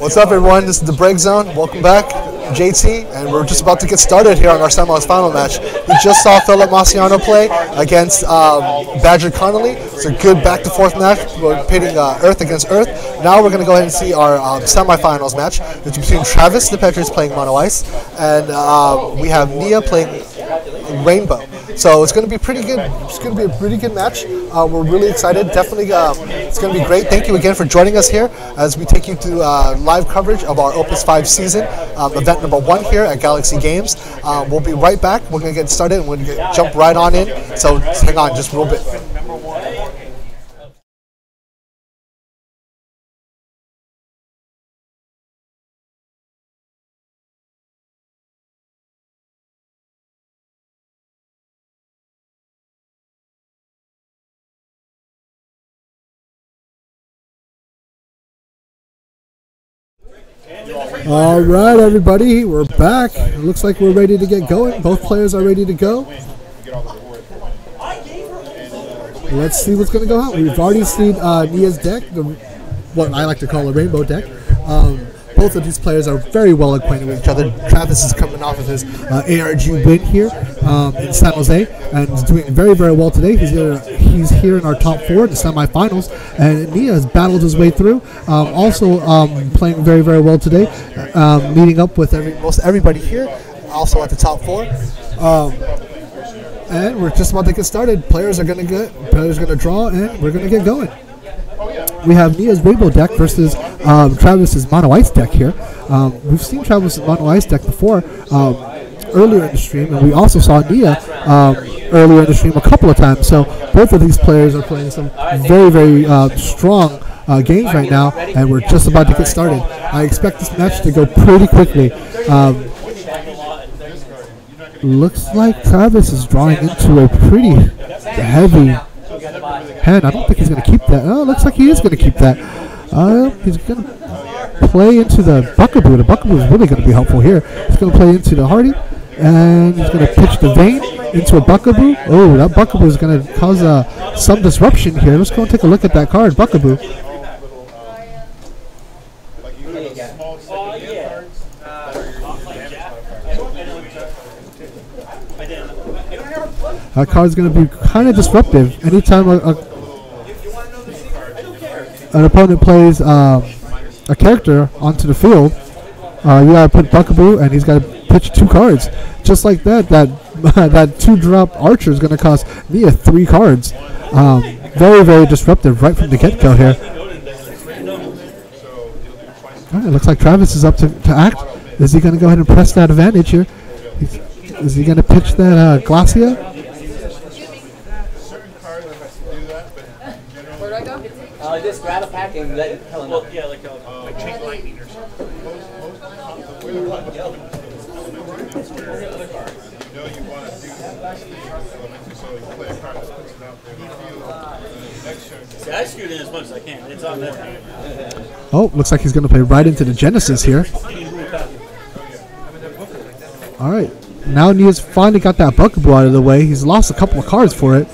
What's up, everyone? This is the Break Zone. Welcome back, JT, and we're just about to get started here on our semis final match. We just saw Philip Massiano play against Badger Connolly. It's a good back-to-forth match. We're pitting Earth against Earth. Now we're going to go ahead and see our semifinals match. It's between Travis, the pitcher, is playing Mono Ice, and we have Nia playing Rainbow. So it's going to be pretty good. It's going to be a pretty good match. We're really excited. Definitely, it's going to be great. Thank you again for joining us here as we take you through live coverage of our Opus 5 season, event number 1 here at Galaxy Games. We'll be right back. We're going to get started and we're going to jump right on in. So hang on just a little bit. All right, everybody, we're back. It looks like we're ready to get going. Both players are ready to go. Let's see what's going to go on. We've already seen Nia's deck, what I like to call a rainbow deck. Both of these players are very well acquainted with each other. Travis is coming off of his ARG win here in San Jose and is doing very, very well today. He's here in our top 4 in the semifinals, and Nia has battled his way through. Also playing very, very well today, meeting up with most everybody here, also at the top 4. And we're just about to get started. Players are going to draw, and we're going to get going. We have Nia's Rainbow deck versus Travis's Mono Ice deck here. We've seen Travis's Mono Ice deck before earlier in the stream, and we also saw Nia earlier in the stream a couple of times. So both of these players are playing some very, very strong games right now, and we're just about to get started. I expect this match to go pretty quickly. Looks like Travis is drawing into a pretty heavy hand. I don't think he's going to keep that. Oh, looks like he is going to keep that. He's going to play into the Buckaboo. The Buckaboo is really going to be helpful here. He's going to play into the Hardy, and he's going to pitch the Vane into a Buckaboo. Oh, that Buckaboo is going to cause some disruption here. Let's go and take a look at that card, Buckaboo. That card's going to be kind of disruptive. Anytime an opponent plays a character onto the field, you got to put Buckaboo, and he's got to pitch 2 cards. Just like that, that 2-drop Archer is going to cost Nia 3 cards. Very, very disruptive right from the get-go here. All right, it looks like Travis is up to act. Is he going to go ahead and press that advantage here? Is he going to pitch that Glacia? Where do I go? Just grab a pack and let it tell him. Well, yeah, like chain lightning or something. See, I screwed in as much as I can. It's on there. Oh, looks like he's going to play right into the Genesis here. All right. Now Nia's finally got that Buckaboo out of the way. He's lost a couple of cards for it.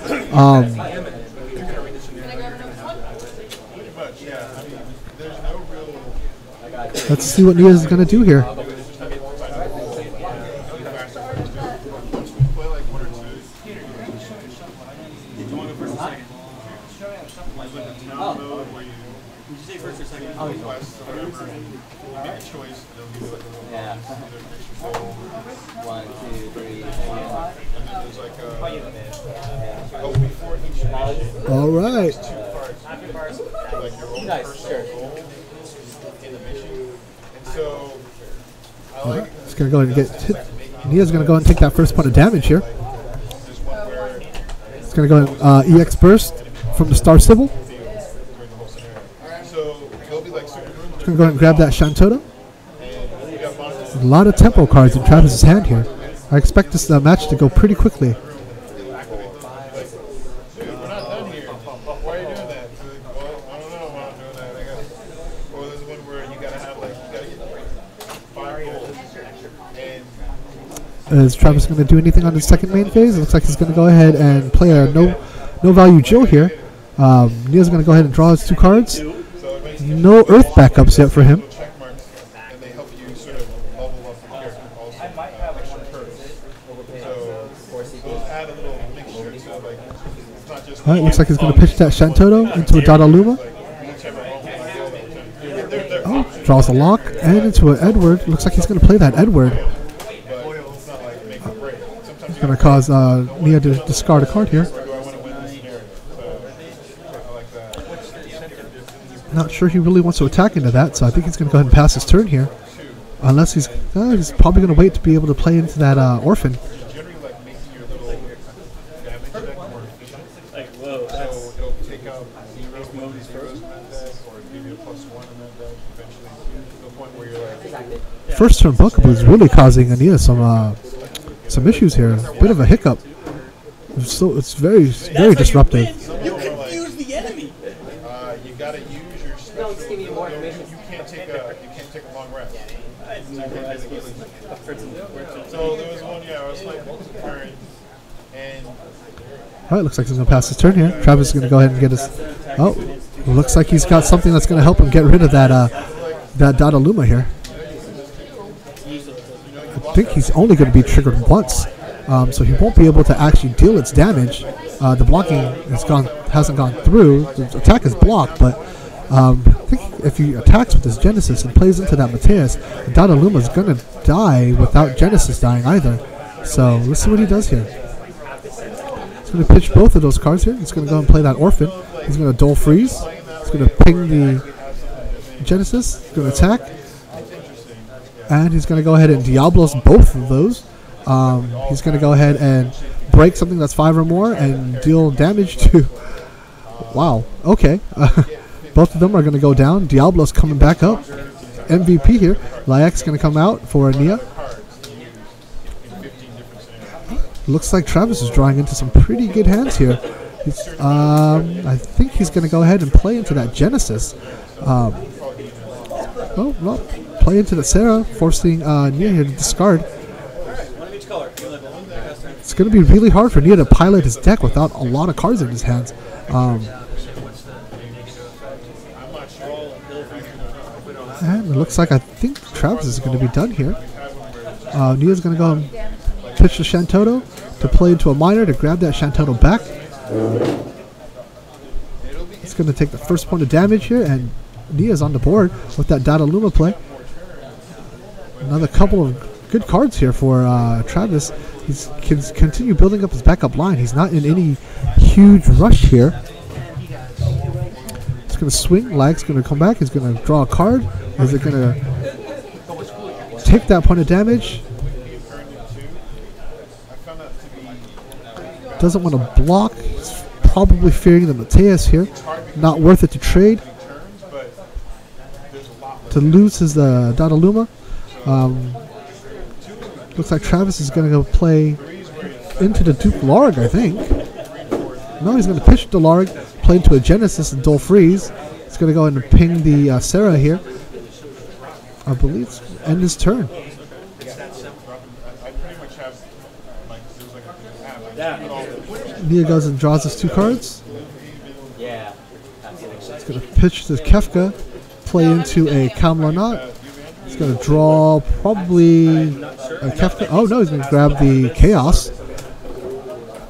Let's see what Nia's going to do here. All right. Nice, sure. It's going to go ahead and get. Nia's going to go and take that first point of damage here. It's going to go ahead and EX Burst from the Star Sybil. It's going to go ahead and grab that Shantota. A lot of tempo cards in Travis's hand here. I expect this match to go pretty quickly. Is Travis going to do anything on the second main phase? It looks like he's going to go ahead and play a no value Jill here. Nia's going to go ahead and draw his 2 cards. No Earth backups yet for him. Alright, looks like he's going to pitch that Shantoto into a Dadaluma. Oh, draws a lock and into an Edward. Looks like he's going to play that Edward. It's going to cause Nia to discard a card here. Not sure he really wants to attack into that, so I think he's going to go ahead and pass his turn here. Unless he's probably going to wait to be able to play into that Orphan. First turn Buckaboo is really causing Ania some issues here. A bit of a hiccup. So it's very disruptive. You confuse the enemy. You gotta use your special. You can't take a long rest. So there was one, I was playing multi-turn, and Alright, looks like he's going to pass his turn here. Travis is going to go ahead and get his... Oh, looks like he's got something that's going to help him get rid of that Dadaluma here. I think he's only going to be triggered once, so he won't be able to actually deal its damage. The blocking hasn't gone through. The attack is blocked, but I think if he attacks with his Genesis and plays into that Mateus, the Dadaluma is going to die without Genesis dying either. So let's see what he does here. He's going to pitch both of those cards here. He's going to go and play that Orphan. He's going to Dull Freeze. He's going to ping the Genesis. He's going to attack. And he's going to go ahead and Diablos both of those. He's going to go ahead and break something that's 5 or more and deal damage to... Wow. Okay. Both of them are going to go down. Diablos coming back up. MVP here. Lyak's going to come out for Nia. Looks like Travis is drawing into some pretty good hands here. I think he's going to go ahead and play into that Genesis. Oh, no. Play into the Sarah, forcing Nia here to discard. It's going to be really hard for Nia to pilot his deck without a lot of cards in his hands. And it looks like I think Travis is going to be done here. Nia's going to go and pitch the Shantoto to play into a Minor to grab that Shantoto back. It's going to take the first point of damage here, and Nia's on the board with that Dadaluma play. Another couple of good cards here for Travis. He can continue building up his backup line. He's not in any huge rush here. He's going to swing. Lag's going to come back. He's going to draw a card. Is it going to take that point of damage? Doesn't want to block. He's probably fearing the Mateus here. Not worth it to trade. To lose his Dadaluma. Looks like Travis is going to go play into the Duke Larg, I think. No, he's going to pitch the Larg, play into a Genesis and Dull Freeze. He's going to go and ping the Sarah here. I believe it's end his turn. Nia goes and draws his 2 cards. He's going to pitch the Kefka, play into a Kamlanat. He's going to draw probably a Kefka. Oh no, he's going to grab the Chaos.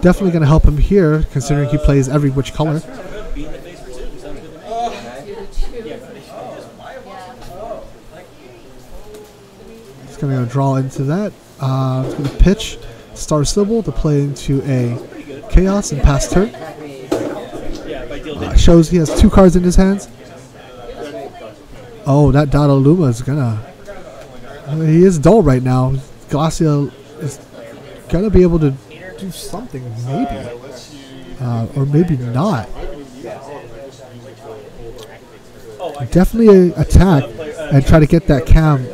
Definitely going to help him here, considering he plays every which color. He's going to draw into that. He's going to pitch Star Sybil to play into a Chaos and pass turn. Shows he has 2 cards in his hands. Oh, that Dadaluma is gonna... he is dull right now. Glacia is gonna be able to do something, maybe. Or maybe not. Definitely attack and try to get that Cam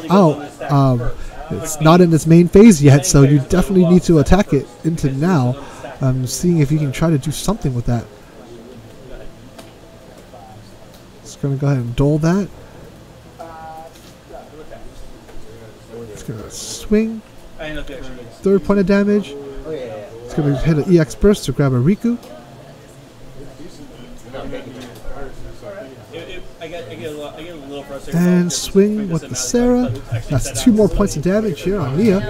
out. It's not in its main phase yet, so you definitely need to attack it into now. Seeing if you can try to do something with that. Just going to go ahead and dole that. It's going to swing. 3rd point of damage. It's going to hit an EX burst to grab a Riku. And swing with the Sarah. That's 2 more points of damage here on Nia.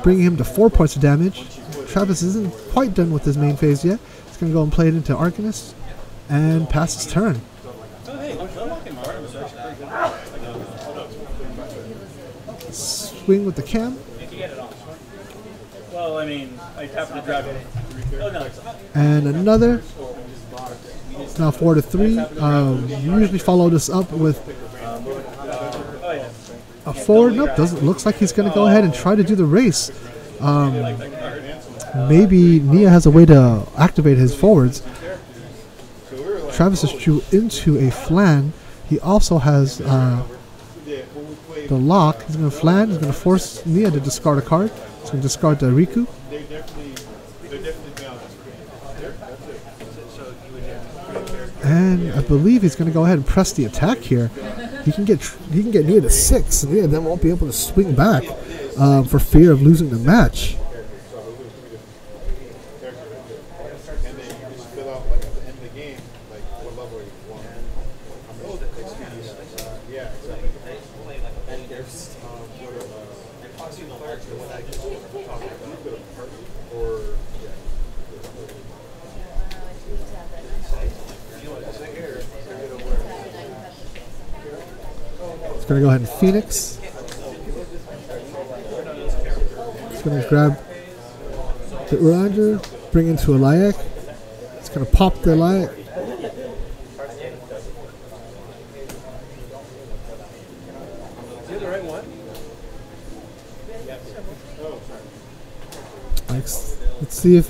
bringing him to 4 points of damage. Travis isn't quite done with his main phase yet. He's going to go and play it into Arcanist and pass his turn. Swing with the cam. Well, I mean, I tapped the dragon. Oh, no. And another. It's now 4-3. You usually follow this up with a forward. Nope, doesn't. Looks like he's going to go ahead and try to do the race. Maybe Nia has a way to activate his forwards. Travis is drew into a flan. He also has the lock. He's going to flan. He's going to force Nia to discard a card. He's going to discard the Riku. And I believe he's going to go ahead and press the attack here. He can get Nia to 6. And Nia then won't be able to swing back for fear of losing the match. Going to go ahead and Phoenix. It's going to grab the Uranger, bring into a Layak. It's going to pop the Layak. Let's see if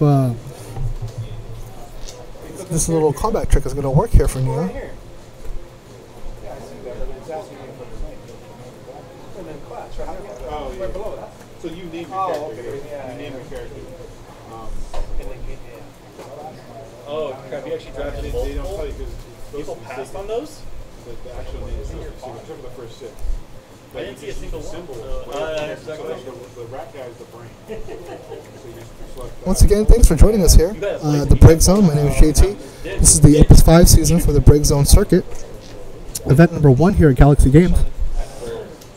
this little combat trick is going to work here for Nia. So you name your character. You name your character. Oh, crap, you actually drafted it. They don't tell you because People passed on those? the actual name. So except for the first 6. I didn't see a single symbol. one. So the rat guy is the brain. So you select that. Once again, thanks for joining us here. The Break Zone. My name is JT. This is the Opus 5 season for the Break Zone circuit. Event number 1 here at Galaxy Games.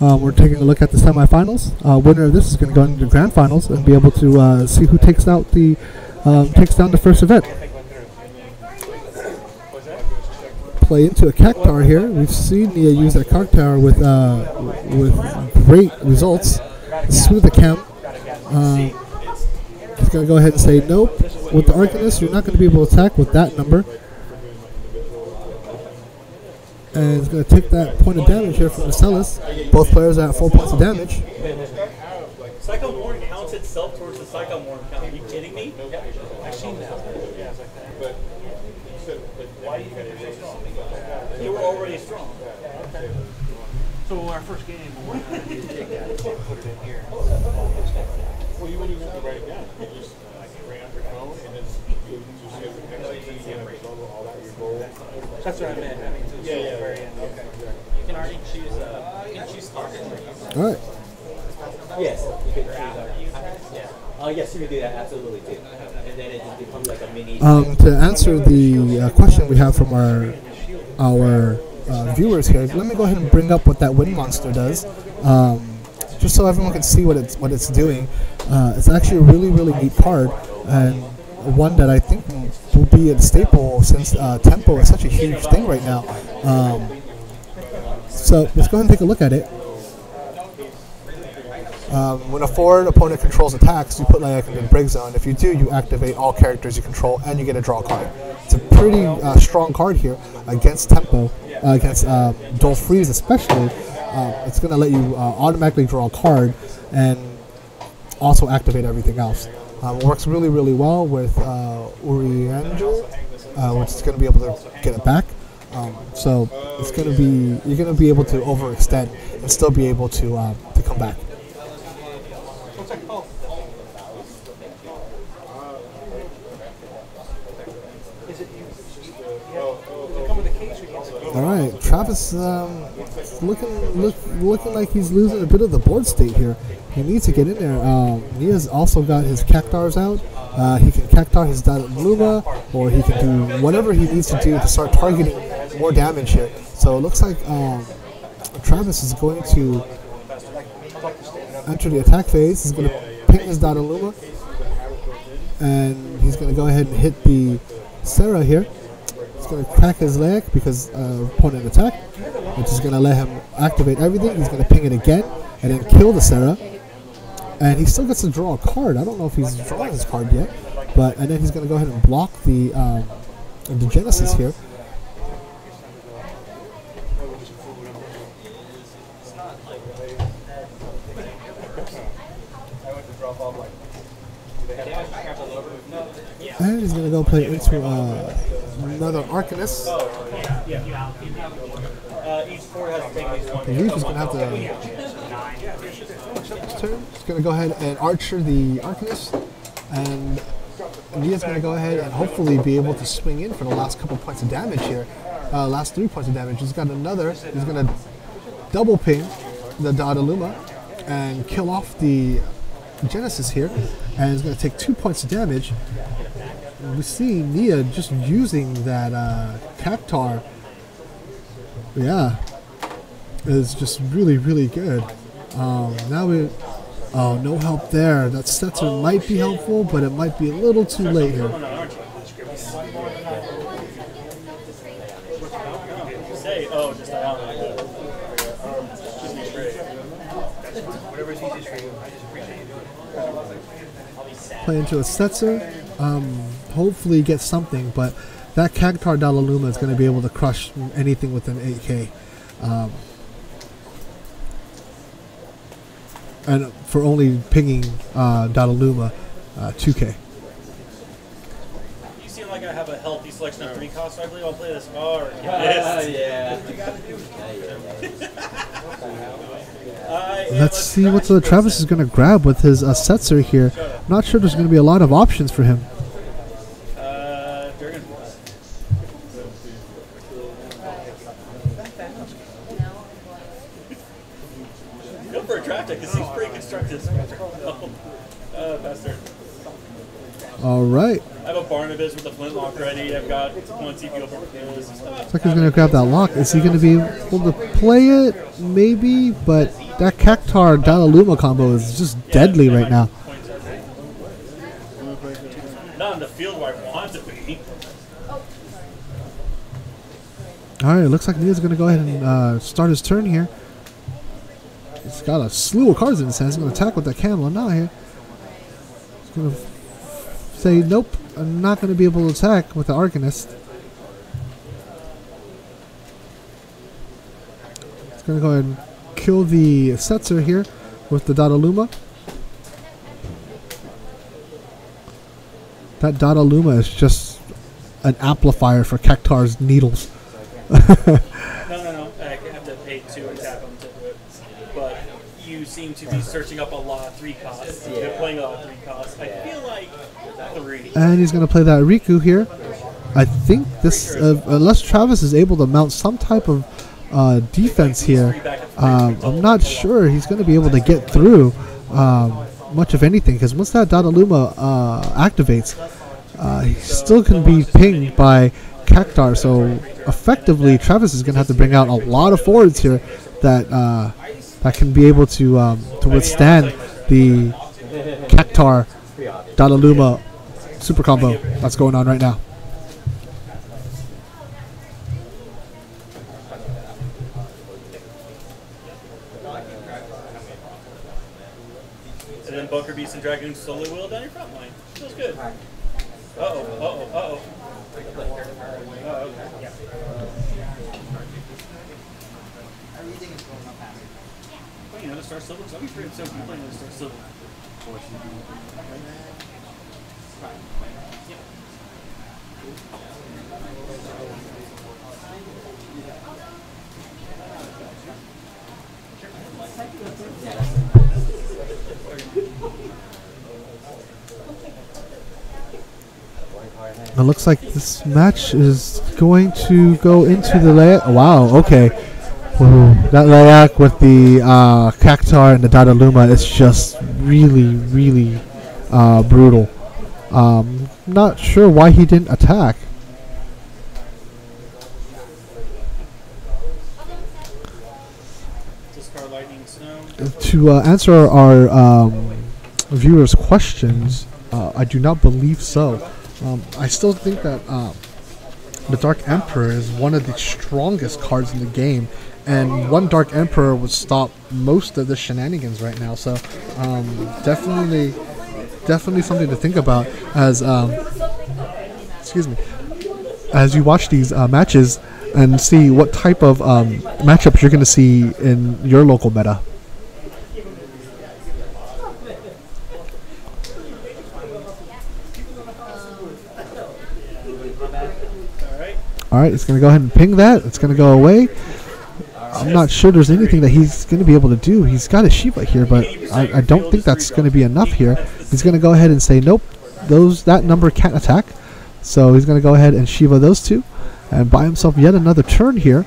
We're taking a look at the semifinals. Winner of this is going to go into the grand finals and be able to see who takes down the first event. Play into a Cactar here. We've seen Nia use that Cactar with great results. Smooth the cam. He's going to go ahead and say nope. With the Arcanist, you're not going to be able to attack with that number. And he's going to take that point of damage here from Marcellus. Both players are at 4 points of damage. Psycho Morn counts itself towards the Psycho Morn count. Are you kidding me? I've seen that. You were already strong. So our first game, we're going to take that and put it in here. Well, you wouldn't even have to write it down. You just bring up your phone and then you just get the text and all that, your goal. That's what I meant. I mean, to the very end. Okay. You can already choose. You can choose target. All right. Yes, you can choose. Yes, you can do that absolutely too. And then it just becomes like a mini. To answer the question we have from our viewers here, let me go ahead and bring up what that wind monster does, just so everyone can see what it's doing. It's actually a really neat card, and one that I think will be a staple since tempo is such a huge thing right now. So let's go ahead and take a look at it. When a forward opponent controls attacks, you put Layak into Break Zone. If you do, you activate all characters you control, and you get a draw card. It's a pretty strong card here against tempo, against Dole Freeze especially. It's going to let you automatically draw a card and also activate everything else. It works really well with Urianger, which is going to be able to get it back. So it's going to be, you're going to be able to overextend and still be able to come back. All right, Travis looking like he's losing a bit of the board state here. He needs to get in there. Nia's also got his Cactars out. He can Cactar his Luma, or he can do whatever he needs to do to start targeting more damage here. So it looks like Travis is going to enter the attack phase. He's going to ping his Dadaluma. And he's going to go ahead and hit the Sarah here. He's going to crack his leg because opponent attack, which is going to let him activate everything. He's going to ping it again and then kill the Sarah. And he still gets to draw a card. I don't know if he's drawing his card yet. And then he's going to go ahead and block the Genesis here. And he's going to go play into another Arcanist. Each board has to take at least one. The Reef is going to have to turn. He's going to go ahead and Archer the Arcanist. And Nia's going to go ahead and hopefully be able to swing in for the last couple points of damage here. Last 3 points of damage. He's got another. He's going to double ping the Dadaluma and kill off the Genesis here. And he's going to take 2 points of damage. We see Nia just using that Cactar. Yeah, is just really, really good. Now we, no help there. That Stetzer might be helpful, but it might be a little too late here. Say, just play into a Stetzer. Hopefully get something, but that Cactar Dalaluma is going to be able to crush anything within 8K. And for only pinging Dalaluma 2K. You seem like I have a healthy selection of 3 costs, so I believe I'll play this card. Let's see what Travis is going to grab with his Setzer here. I'm not sure there's going to be a lot of options for him. Go for a draft deck, because he's pretty constructive. Bastard. All right. I have a Barnabas with a flintlock ready. I've got one CPU over. Looks like he's going to grab that lock. Is he going to be able to play it? Maybe, but that Cactar Dalaluma combo is just deadly right now. Not in the field where I want to be. All right, looks like Nia's going to go ahead and start his turn here. He's got a slew of cards in his hand. He's going to attack with that Camel now here. He's going to say, nope, I'm not going to be able to attack with the Arcanist. He's going to go ahead and kill the Setzer here with the Dadaluma. That Dadaluma is just an amplifier for Cactar's needles. No. I have to pay 2 and tap them to do it. But you seem to be searching up a lot of 3 costs. You're playing a lot of 3 costs. I feel like 3. And he's going to play that Riku here. I think this, unless Travis is able to mount some type of defense here, I'm not sure he's going to be able to get through much of anything, because once that Dadaluma activates, he still can be pinged by Cactar. So effectively, Travis is going to have to bring out a lot of forwards here that that can be able to withstand the Cactar Dadaluma super combo that's going on right now. And then Bunker Beast and Dragon slowly wheel down your front line. Feels good. Uh-oh. Playing another Star Silver? Because I'll be pretty upset if you play another Star Silver. It looks like this match is going to go into the layout. Wow, okay. Ooh, that layout with the Cactar and the Dadaluma is just really, really brutal. Not sure why he didn't attack. Discard Lightning Snow. To answer our viewers' questions, I do not believe so. I still think that the Dark Emperor is one of the strongest cards in the game, and one Dark Emperor would stop most of the shenanigans right now. So definitely something to think about as as you watch these matches and see what type of matchups you're going to see in your local meta. All right, it's going to go ahead and ping that. It's going to go away. I'm not sure there's anything that he's going to be able to do. He's got a Shiva here, but I don't think that's going to be enough here. He's going to go ahead and say, nope, that number can't attack. So he's going to go ahead and Shiva those two and buy himself yet another turn here.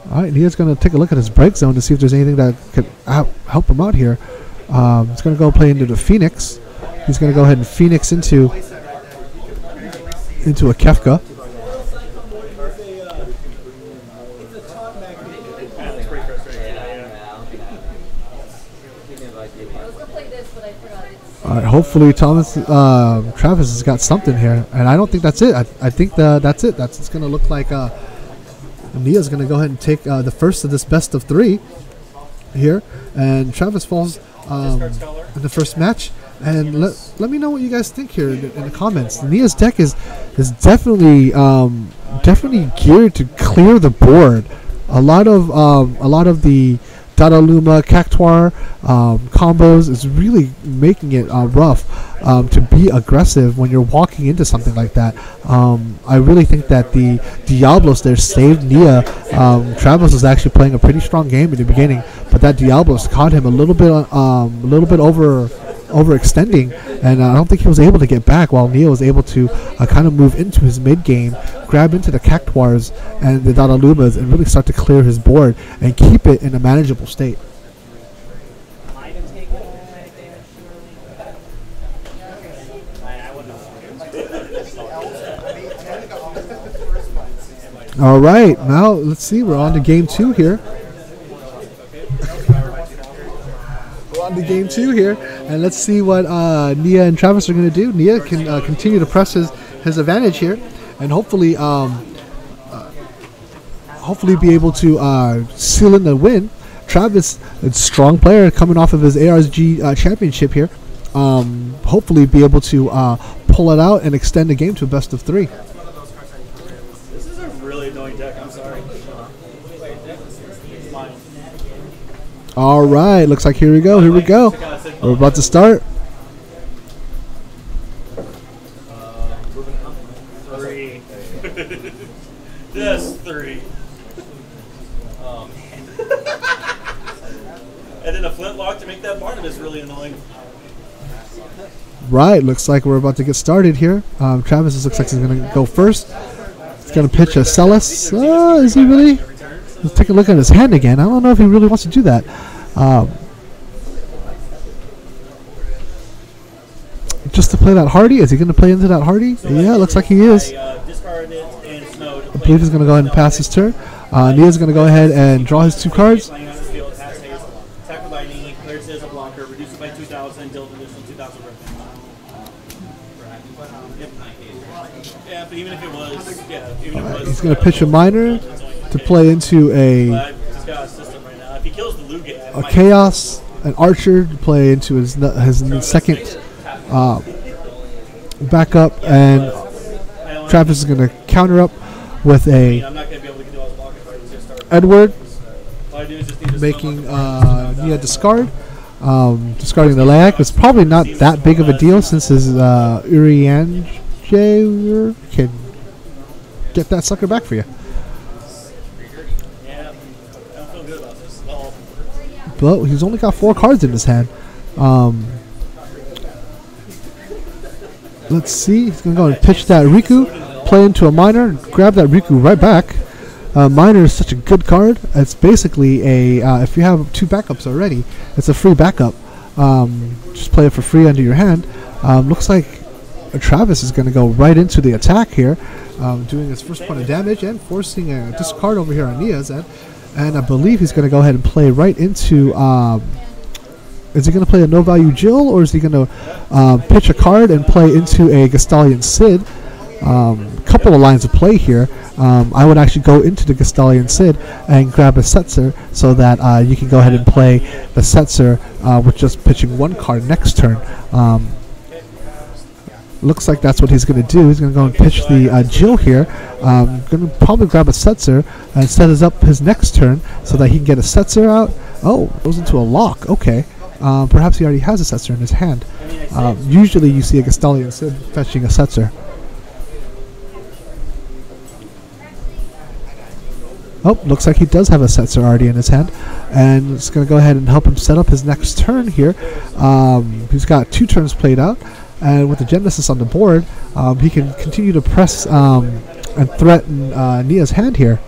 All right, Nia's going to take a look at his break zone to see if there's anything that could help him out here. He's going to go play into the Phoenix. He's going to go ahead and Phoenix into a Kefka. All right, hopefully Travis has got something here, and I don't think that's it. I think that's it. It's going to look like Nia's going to go ahead and take the first of this best of three here, and Travis falls in the first match. And let me know what you guys think here in the comments. Nia's deck is definitely geared to clear the board. A lot of the Dada Luma Cactuar combos is really making it rough to be aggressive when you're walking into something like that. I really think that the Diablos there saved Nia. Travis was actually playing a pretty strong game in the beginning, but that Diablos caught him a little bit overextending, and I don't think he was able to get back, while Nia was able to kind of move into his mid game, grab into the Cactuars and the Dada Lumas, and really start to clear his board and keep it in a manageable state. All right, now let's see, we're on to game two here. On to game two here, and let's see what Nia and Travis are going to do. Nia can continue to press his advantage here, and hopefully be able to seal in the win. Travis, a strong player coming off of his ARSG championship here, hopefully be able to pull it out and extend the game to a best of three. This is a really annoying deck. I'm sorry. It's mine. All right, looks like here we go. We're about to start. 3. Just 3. Oh man. And then a flintlock to make that Barnabas really annoying. Right, looks like we're about to get started here. Travis looks like he's going to go first. He's going to pitch a Celis. Is he really? Let's take a look at his hand again. I don't know if he really wants to do that. Just to play that Hardy? Is he going to play into that Hardy? Yeah, it looks like he is. I believe he's going to go ahead and pass his turn. Nia's going to go ahead and draw his 2 cards. He's going to pitch a Miner to play into a Chaos, an Archer to play into his second backup, and Travis is going to counter up with a Edward, making Nia discard. Discarding the lag. It's probably not that big of a deal since his Urianger can get that sucker back for you. Yeah, I don't feel good about this at all. But he's only got 4 cards in his hand. Let's see. He's going to go and pitch that Riku, play into a Miner, grab that Riku right back. Miner is such a good card. It's basically a, if you have 2 backups already, it's a free backup. Just play it for free under your hand. Looks like Travis is going to go right into the attack here, doing his first point of damage and forcing a discard over here on Nia's end. And I believe he's going to go ahead and play right into... is he going to play a no-value Jill, or is he going to pitch a card and play into a Gastallion Sid? Couple of lines of play here. I would actually go into the Gastallion Sid and grab a Setzer so that you can go ahead and play the Setzer with just pitching one card next turn. Looks like that's what he's going to do. He's going to go and pitch the Jill here. Going to probably grab a Setzer and set us up his next turn so that he can get a Setzer out. Oh, goes into a lock. Okay. Perhaps he already has a Setzer in his hand. Usually you see a Gastallion Sid fetching a Setzer. Oh, looks like he does have a Setzer already in his hand. And it's going to go ahead and help him set up his next turn here. He's got 2 turns played out. And with the Genesis on the board, he can continue to press and threaten Nia's hand here.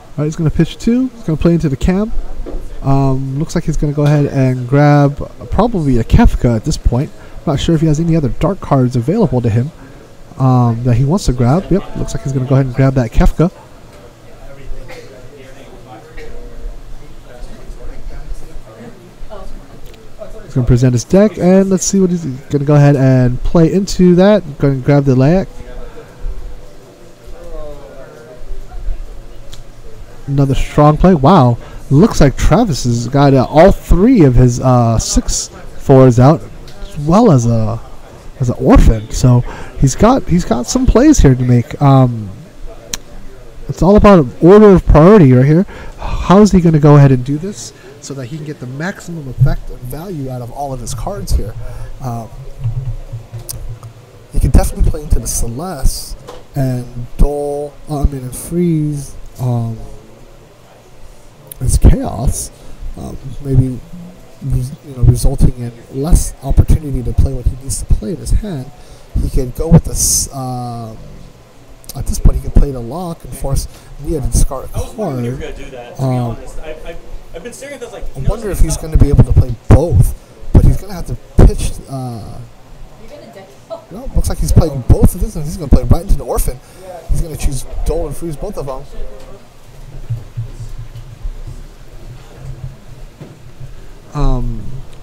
All right, he's going to pitch 2. He's going to play into the cam. Looks like he's going to go ahead and grab probably a Kefka at this point. Not sure if he has any other dark cards available to him that he wants to grab. Yep, looks like he's going to go ahead and grab that Kefka. He's going to present his deck, and let's see what he's going to go ahead and play into that. Going to grab the Layak. Another strong play. Wow, looks like Travis has got all 3 of his 6/4s out, as well as an orphan. So he's got some plays here to make. It's all about order of priority right here. How is he going to go ahead and do this so that he can get the maximum effect and value out of all of his cards here? He can definitely play into the Celeste and Dole. And freeze. It's chaos, maybe resulting in less opportunity to play what he needs to play in his hand. He could go with this. At this point, he can play the lock and force Nia to discard a card. I was wondering you were going to do that. To be honest, I've been staring at this like. I wonder if he's going to be able to play both, but he's going to have to pitch. No, looks like he's playing both of this, and he's going to play right into the orphan. He's going to choose Dole and freeze both of them.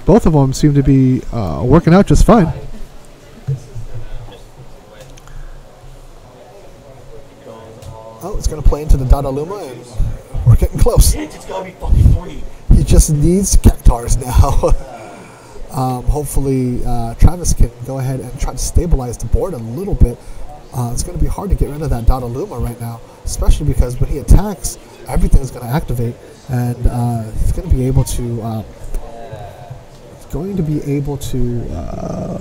Both of them seem to be working out just fine. Oh, it's going to play into the Dadaluma, and we're getting close. It's got to be fucking 40. He just needs Cactars now. Hopefully, Travis can go ahead and try to stabilize the board a little bit. It's going to be hard to get rid of that Dadaluma right now, especially because when he attacks, everything is going to activate, and he's going to be able to.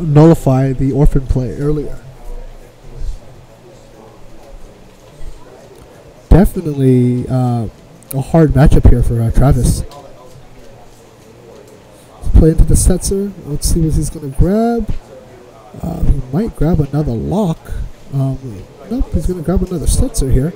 Nullify the orphan play earlier. Definitely a hard matchup here for Travis. Let's play into the Setzer. Let's see what he's going to grab. He might grab another lock. Nope, he's going to grab another Setzer here.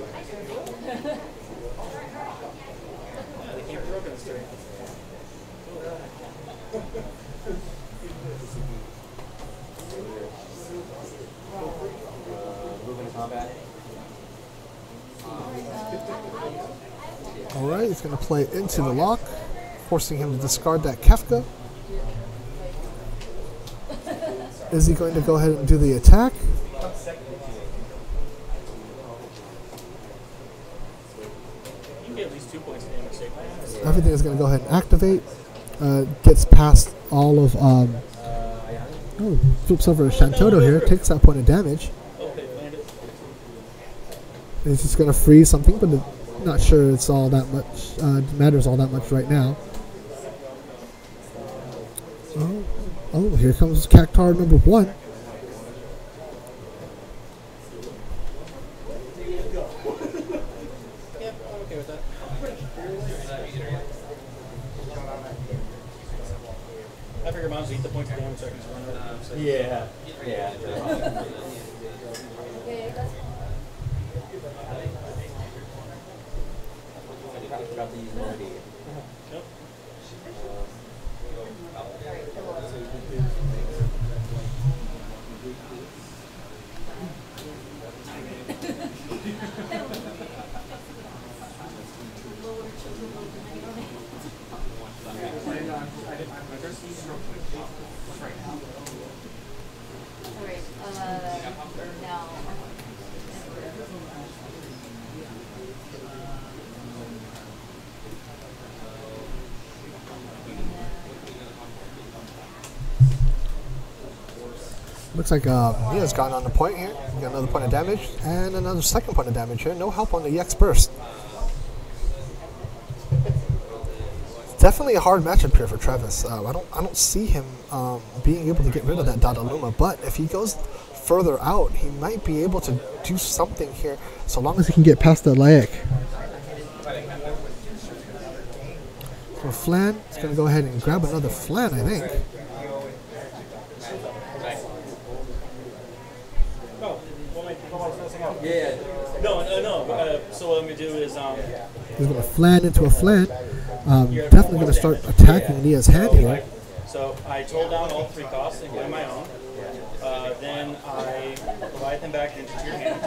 Alright, he's going to play into the lock, forcing him to discard that Kefka. Is he going to go ahead and do the attack? Everything is going to go ahead and activate. Gets past all of... flips over a Shantoto here, takes that point of damage. He's just going to freeze something, but not sure it's all that much, matters all that much right now. Oh, here comes Cactar number 1. I figured mine was eat the points of damage so I can just run over. So. Yeah. Yeah. Forgot to use melody. Yep. Now. Looks like Nia's gotten on the point here. Got another point of damage and another second point of damage here. No help on the EX burst. Definitely a hard matchup here for Travis. I don't see him being able to get rid of that Dadaluma, but if he goes further out, he might be able to do something here, so long as he can get past the Laik. So Flan is going to go ahead and grab another Flan, I think. Yeah. No. So what I'm gonna do is He's going to Flan into a Flan. Definitely going to start attacking Nia's hand here. So I told down all 3 costs and get my own. Then I provide them back into your hand.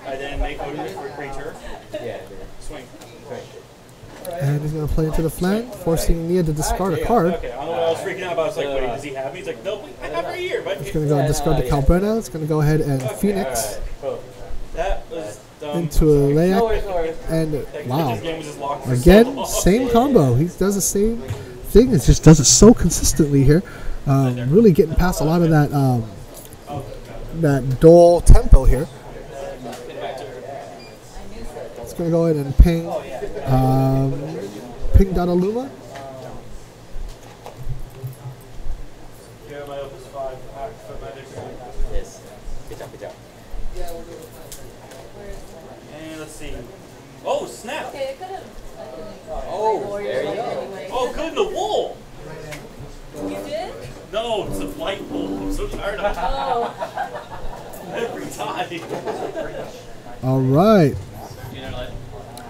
I then make a move for a creature. Yeah. Swing. And he's going to play into the Flan, forcing Nia to discard a card. Okay, I don't know what I was freaking out about. I was like, wait, does he have me? He's like, no, I have her here. But He's going to go discard the Calbrena. It's going to go ahead and Phoenix that was dumb. into a Layak. And This wow. game was just locked for so Again, long. same combo. He does the same thing. It just does it so consistently here. Really getting past a lot of that dull tempo here. It's going to go ahead and ping Dadaluma. Yeah, my Opus 5. Yes. Good job. And let's see. Oh, snap. Okay, it could have. Oh, there you go. Oh, good in the wool. You did? No, it's a white wool. I'm so tired of it. Oh. Every time. All right.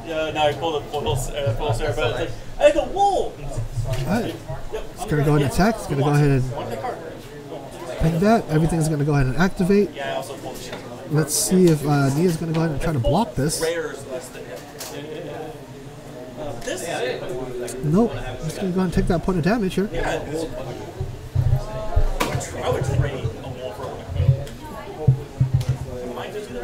Yeah, now I pulled a full Sarah, but it's like, hey, the wool! All right. It's going to go ahead and attack. It's going to go ahead and ping that. Everything's going to go ahead and activate. Yeah, I also pulled shit. Let's see if Nia's going to go ahead and try to block this. Rare is less than this is Nope. Just going to go ahead and take that point of damage here. yeah. I would trade a wool for a Mine doesn't there?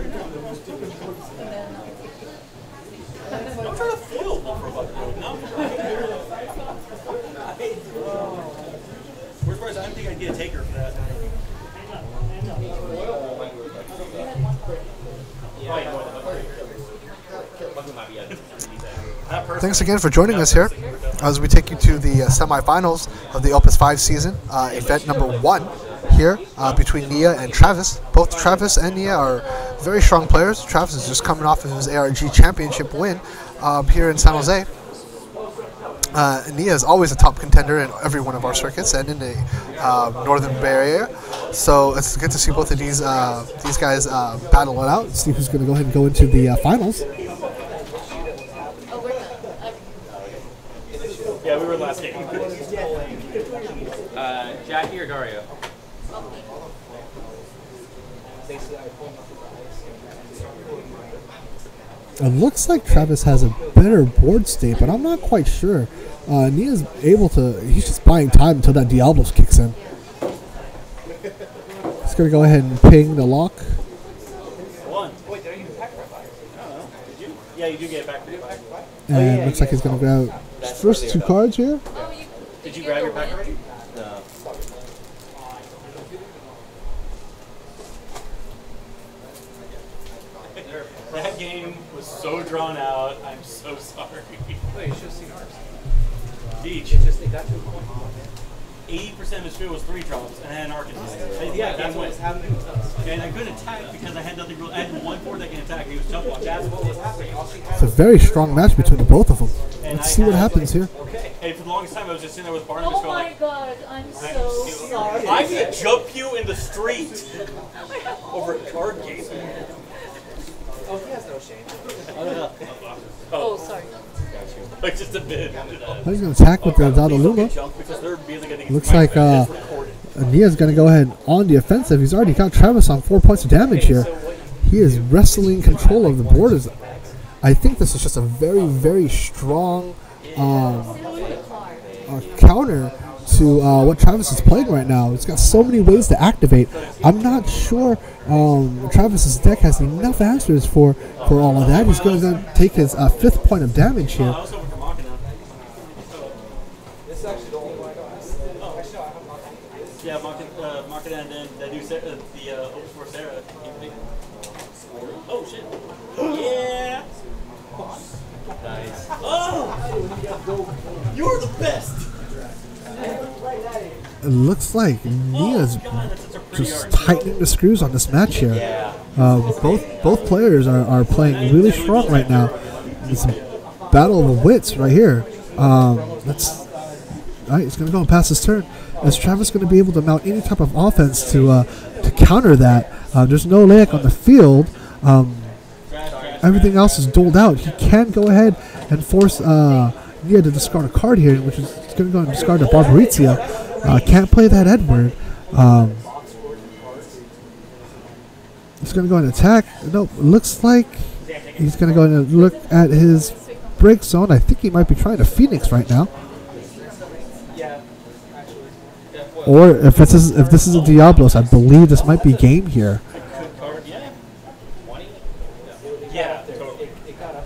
I'm trying to foil wool for a bucket. No. Where's Bryce? I didn't think I'd get a taker for that. Thanks again for joining us here as we take you to the semifinals of the Opus 5 season, event number 1 here between Nia and Travis. Both Travis and Nia are very strong players. Travis is just coming off of his ARG championship win here in San Jose. Nia is always a top contender in every one of our circuits and in the Northern Bay Area. So it's good to see both of these guys battle it out. See who's going to go ahead and go into the finals. Yeah, we were last game. Jackie or Dario? It looks like Travis has a better board state, but I'm not quite sure. Nia's able to, he's just buying time until that Diablos kicks in. He's going to go ahead and ping the lock. One. Wait, did I get a pack right? I don't know. Did you? Yeah, you do get a pack. And looks like he's going to grab his first 2 cards here. Did you grab your pack already? No. That game was so drawn out. I'm so sorry. Wait, you should have seen ours. Beach. Just think that's 80% of his field was 3 drops and I had an Arcanist. Yeah, that's what was happening with us. And I couldn't attack because I had nothing. I had 1 4 that can attack. He was tough watching. That's what was happening. All she had It's a very strong match between the both of them. And Let's see what happens here. okay. And for the longest time, I was just sitting there with Barnabas Oh going my like, god, I'm so sorry. I could jump you in the street over a card game. Oh, he has no shame. Oh, sorry. Like just a bit. He's going to attack with the Dadaluma. Jump because they're really going to get Looks like Nia's going to go ahead on the offensive. He's already got Travis on 4 points of damage here. He is wrestling control of the borders. I think this is just a very, very strong counter to what Travis is playing right now. He's got so many ways to activate. I'm not sure Travis's deck has enough answers for all of that. He's going to take his 5th point of damage here. Yeah, Machina and then the new the Opus for Sarah. Oh shit! Yeah. Nice. Oh! You're the best! It looks like Nia's just tightening the screws on this match here. Yeah. Both players are playing really strong right now. It's a battle of the wits right here. That's right. He's going to go and pass his turn. Is Travis going to be able to mount any type of offense to counter that? There's no layup on the field. Everything else is doled out. He can go ahead and force Nia to discard a card here, which is going to go and discard the Barbarizia. Can't play that Edward. He's going to go and attack. Nope. Looks like he's going to go and look at his break zone. I think he might be trying to Phoenix right now. Or if this is a Diablos, I believe this might be game here.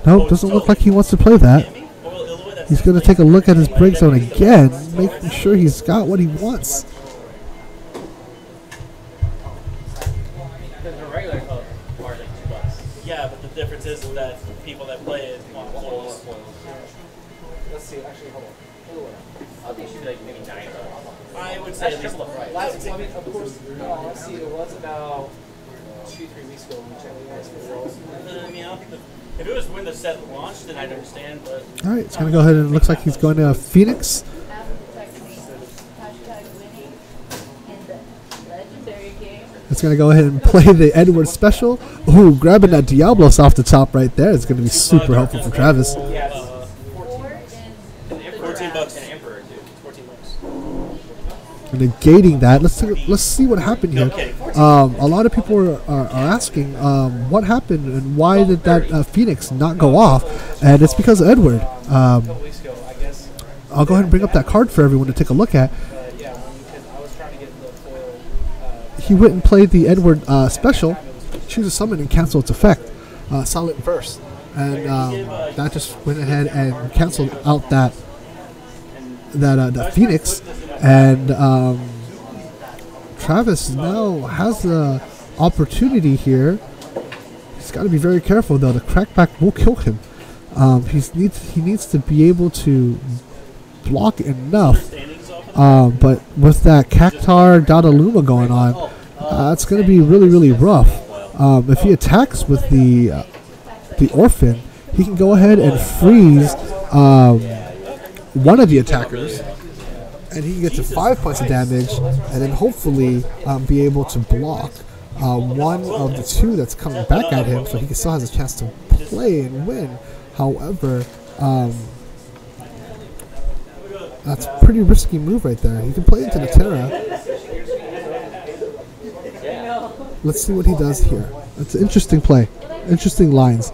Nope, doesn't look like he wants to play that. He's going to take a look at his break zone again, making sure he's got what he wants. Yeah, but the difference is that people that play it want foils. Let's see. Actually, hold on. I think it should be like maybe 9. I would say at least the price. I mean, of course, no, honestly, it was about 2-3 weeks ago when we checked the guys for foils. I mean, I don't think if it was when the set launched, then I'd understand, but... Alright, it's going to go ahead and it looks like he's going to Phoenix. It's going to go ahead and play the Edward special. Ooh, grabbing that Diablos off the top right there is going to be super helpful for Travis. 14 bucks. And Emperor, dude. 14 bucks. Negating that, let's see what happened here. A lot of people are asking what happened and why did that Phoenix not go off, and it's because of Edward. I'll go ahead and bring up that card for everyone to take a look at. He went and played the Edward special, choose a summon and cancel its effect, Silent Verse, and that just went ahead and canceled out that Phoenix. And Travis now has the opportunity here. He's got to be very careful though. The crackback will kill him. He needs to be able to block enough. But with that Cactar Dadaluma going on, it's going to be really, really rough. If he attacks with the Orphan, he can go ahead and freeze one of the attackers, and he can get to 5 points of damage, and then hopefully be able to block one of the two that's coming back at him, so he still has a chance to play and win. However, that's a pretty risky move right there. He can play into the Terra. Let's see what he does here. It's an interesting play. Interesting lines.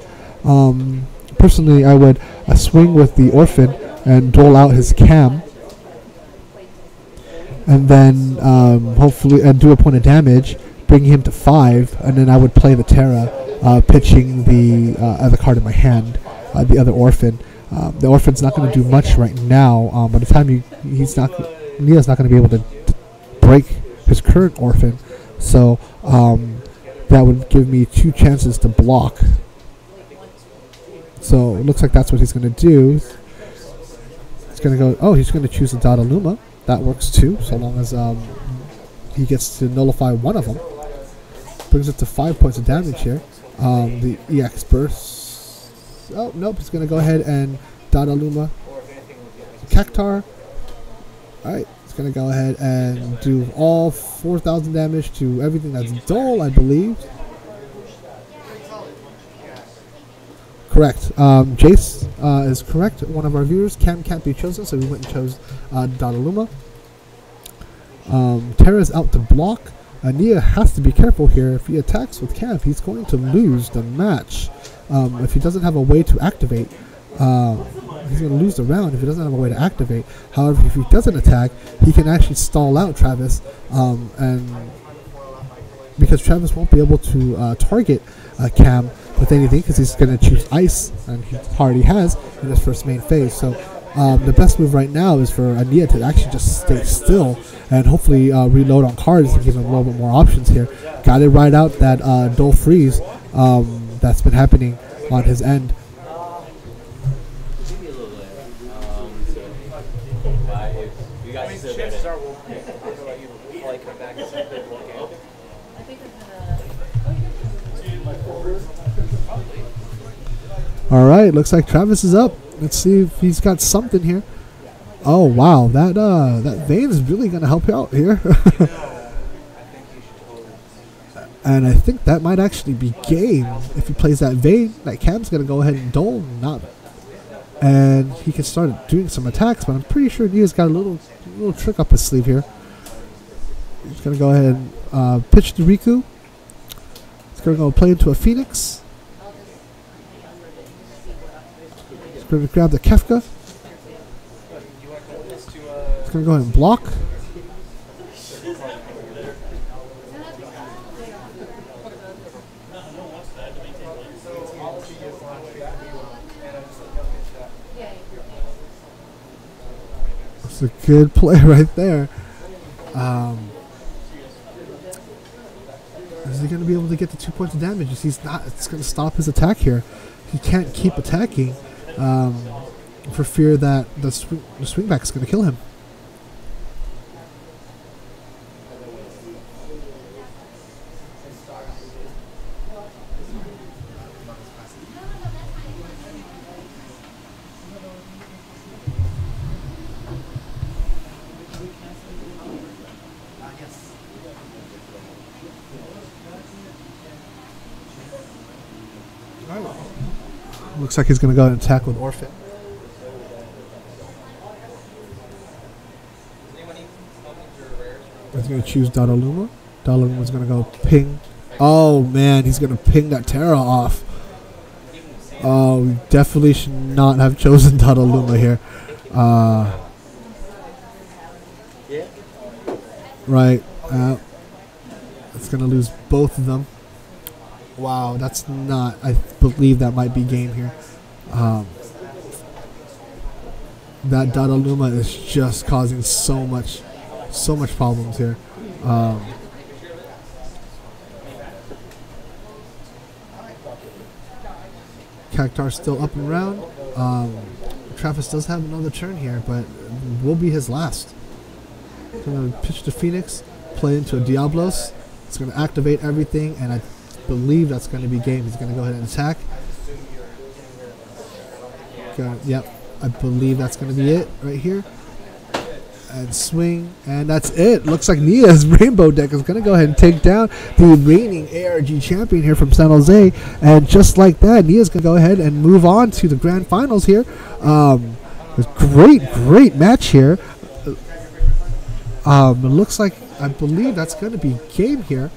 Personally, I would swing with the Orphan and dole out his Cam. And then hopefully do a point of damage, bring him to 5, and then I would play the Terra, pitching the other card in my hand, the other Orphan. The Orphan's not going to do much right now. By the time Nia's not going to be able to break his current Orphan, so that would give me 2 chances to block. So it looks like that's what he's going to do. He's going to go. Oh, he's going to choose the Dadaluma. That works too, so long as he gets to nullify one of them. Brings it to 5 points of damage here. The EX burst. Oh, nope, he's going to go ahead and Dadaluma Cactar. Alright, it's going to go ahead and do all 4,000 damage to everything that's dull, I believe. Correct. Jace is correct. One of our viewers, Cam can't be chosen, so we went and chose Donnarumma. Terra's out to block. Nia has to be careful here. If he attacks with Cam, he's going to lose the match. If he doesn't have a way to activate, he's going to lose the round if he doesn't have a way to activate. However, if he doesn't attack, he can actually stall out Travis, and because Travis won't be able to target Cam with anything because he's going to choose Ice, and he already has in his first main phase. So the best move right now is for Ania to actually just stay still and hopefully reload on cards to give him a little bit more options here. Got to ride out that dull freeze that's been happening on his end. Chances are we'll let you probably come back and say good luck. I think I'm All right, looks like Travis is up. Let's see if he's got something here. Oh wow, that Vayne is really gonna help you out here. And I think that might actually be game if he plays that Vayne. That Cam's gonna go ahead and dole, and he can start doing some attacks. But I'm pretty sure Nia's got a little trick up his sleeve here. He's gonna go ahead and pitch the Riku. He's gonna go play into a Phoenix. He's gonna grab the Kefka. He's gonna go ahead and block. It's a good play right there. Is he going to be able to get the 2 points of damage? He's not. It's going to stop his attack here. He can't keep attacking for fear that the swing back is going to kill him. Looks like he's going to go ahead and attack with Orphan. He's going to choose Donnarumma. Donnarumma's going to go ping. Oh man, he's going to ping that Terra off. Oh, we definitely should not have chosen Donnarumma here. Right. It's going to lose both of them. Wow, that's not. I believe that might be game here. That Donnarumma is just causing so much problems here. Cactar's still up and around. Travis does have another turn here, but will be his last. Gonna pitch to Phoenix, play into a Diablos. It's gonna activate everything, and I believe that's going to be game. He's going to go ahead and attack. Yep, I believe that's going to be it right here. And swing, and that's it. Looks like Nia's Rainbow deck is going to go ahead and take down the reigning ARG champion here from San Jose. And just like that, Nia's going to go ahead and move on to the grand finals here. Great match here. It looks like, I believe that's going to be game here.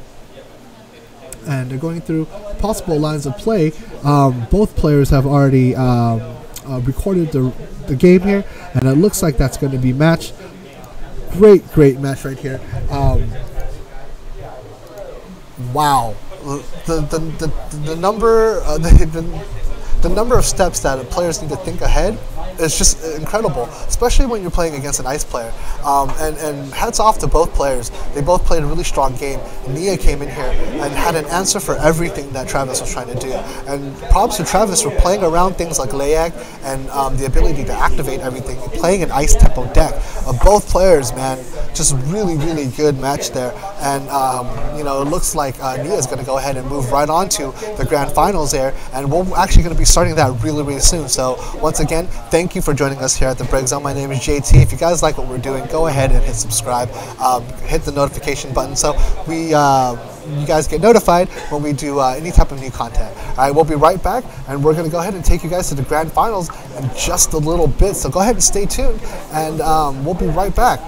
And they're going through possible lines of play. Both players have already recorded the game here, and it looks like that's going to be match. Great match right here. Wow, the number of steps that players need to think ahead is just incredible, especially when you're playing against an ice player. And hats off to both players. They both played a really strong game. Nia came in here and had an answer for everything that Travis was trying to do. And props to Travis for playing around things like Layak and the ability to activate everything, playing an ice tempo deck. Both players, man, just really good match there. And it looks like Nia is going to go ahead and move right on to the grand finals there. And we're actually going to be starting that really soon. So once again, thank thank you for joining us here at the Break Zone. My name is JT. If you guys like what we're doing, go ahead and hit subscribe. Hit the notification button so you guys get notified when we do any type of new content. All right, we'll be right back, and we're going to go ahead and take you guys to the grand finals in just a little bit. So go ahead and stay tuned, and we'll be right back.